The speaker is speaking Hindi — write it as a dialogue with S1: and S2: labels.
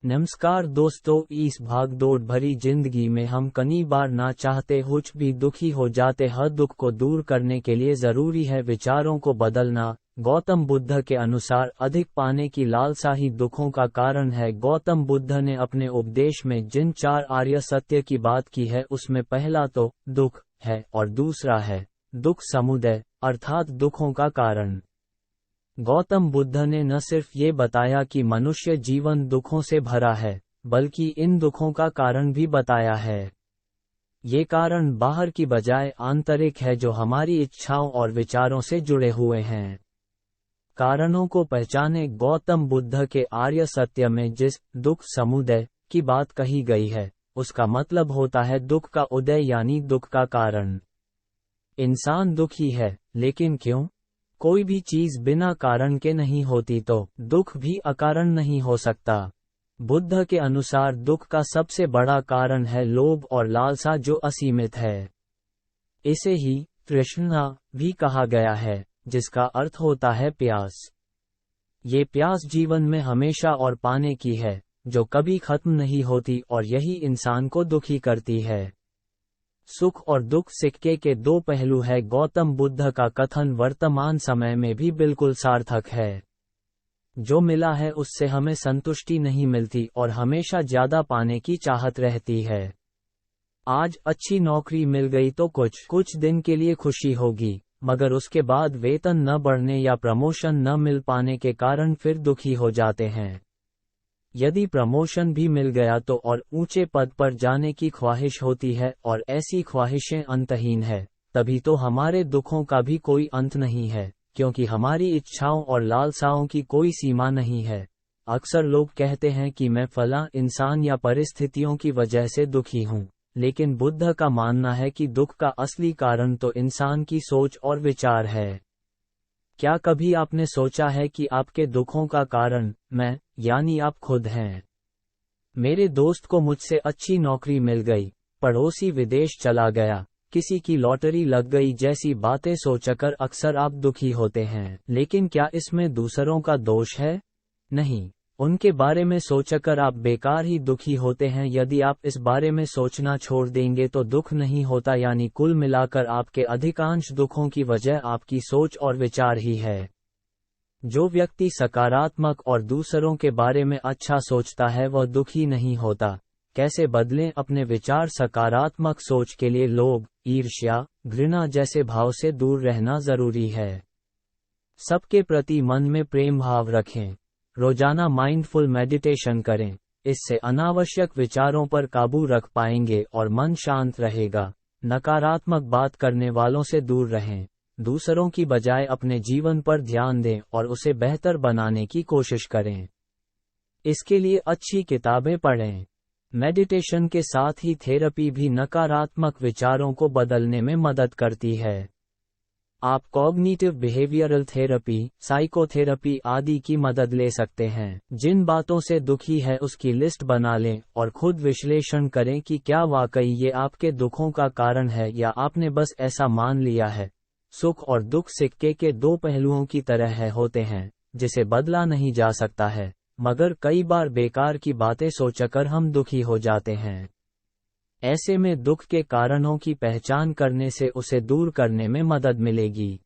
S1: नमस्कार दोस्तों, इस भागदौड़ भरी जिंदगी में हम कई बार ना चाहते हुए भी दुखी हो जाते। हर दुख को दूर करने के लिए जरूरी है विचारों को बदलना। गौतम बुद्ध के अनुसार अधिक पाने की लालसा ही दुखों का कारण है। गौतम बुद्ध ने अपने उपदेश में जिन 4 आर्य सत्य की बात की है उसमें पहला तो दुख है और दूसरा है दुख समुदय अर्थात दुखों का कारण। गौतम बुद्ध ने न सिर्फ ये बताया कि मनुष्य जीवन दुखों से भरा है, बल्कि इन दुखों का कारण भी बताया है। ये कारण बाहर की बजाय आंतरिक है, जो हमारी इच्छाओं और विचारों से जुड़े हुए हैं। कारणों को पहचाने। गौतम बुद्ध के आर्य सत्य में जिस दुख समुदय की बात कही गई है, उसका मतलब होता है दुख का उदय यानी दुख का कारण। इंसान दुखी है, लेकिन क्यों? कोई भी चीज बिना कारण के नहीं होती, तो दुख भी अकारण नहीं हो सकता। बुद्ध के अनुसार दुख का सबसे बड़ा कारण है लोभ और लालसा, जो असीमित है। इसे ही तृष्णा भी कहा गया है, जिसका अर्थ होता है प्यास। ये प्यास जीवन में हमेशा और पाने की है, जो कभी खत्म नहीं होती, और यही इंसान को दुखी करती है। सुख और दुख सिक्के के 2 पहलू है। गौतम बुद्ध का कथन वर्तमान समय में भी बिल्कुल सार्थक है। जो मिला है उससे हमें संतुष्टि नहीं मिलती और हमेशा ज्यादा पाने की चाहत रहती है। आज अच्छी नौकरी मिल गई तो कुछ दिन के लिए खुशी होगी, मगर उसके बाद वेतन न बढ़ने या प्रमोशन न मिल पाने के कारण फिर दुखी हो जाते हैं। यदि प्रमोशन भी मिल गया तो और ऊंचे पद पर जाने की ख्वाहिश होती है, और ऐसी ख्वाहिशें अंतहीन है, तभी तो हमारे दुखों का भी कोई अंत नहीं है, क्योंकि हमारी इच्छाओं और लालसाओं की कोई सीमा नहीं है। अक्सर लोग कहते हैं कि मैं फलां इंसान या परिस्थितियों की वजह से दुखी हूँ, लेकिन बुद्ध का मानना है कि दुख का असली कारण तो इंसान की सोच और विचार है। क्या कभी आपने सोचा है कि आपके दुखों का कारण मैं यानी आप खुद हैं? मेरे दोस्त को मुझसे अच्छी नौकरी मिल गई, पड़ोसी विदेश चला गया, किसी की लॉटरी लग गई जैसी बातें सोचकर अक्सर आप दुखी होते हैं। लेकिन क्या इसमें दूसरों का दोष है? नहीं, उनके बारे में सोचकर आप बेकार ही दुखी होते हैं। यदि आप इस बारे में सोचना छोड़ देंगे तो दुख नहीं होता, यानी कुल मिलाकर आपके अधिकांश दुखों की वजह आपकी सोच और विचार ही है। जो व्यक्ति सकारात्मक और दूसरों के बारे में अच्छा सोचता है वह दुखी नहीं होता। कैसे बदलें अपने विचार? सकारात्मक सोच के लिए लोभ, ईर्ष्या, घृणा जैसे भाव से दूर रहना जरूरी है। सबके प्रति मन में प्रेम भाव रखें। रोजाना माइंडफुल मेडिटेशन करें, इससे अनावश्यक विचारों पर काबू रख पाएंगे और मन शांत रहेगा। नकारात्मक बात करने वालों से दूर रहें। दूसरों की बजाय अपने जीवन पर ध्यान दें और उसे बेहतर बनाने की कोशिश करें। इसके लिए अच्छी किताबें पढ़ें। मेडिटेशन के साथ ही थेरेपी भी नकारात्मक विचारों को बदलने में मदद करती है। आप कॉग्निटिव बिहेवियरल थेरेपी, साइकोथेरेपी आदि की मदद ले सकते हैं। जिन बातों से दुखी है उसकी लिस्ट बना लें और खुद विश्लेषण करें कि क्या वाकई ये आपके दुखों का कारण है या आपने बस ऐसा मान लिया है। सुख और दुख सिक्के के 2 पहलुओं की तरह होते हैं, जिसे बदला नहीं जा सकता है, मगर कई बार बेकार की बातें सोचकर हम दुखी हो जाते हैं। ऐसे में दुख के कारणों की पहचान करने से उसे दूर करने में मदद मिलेगी।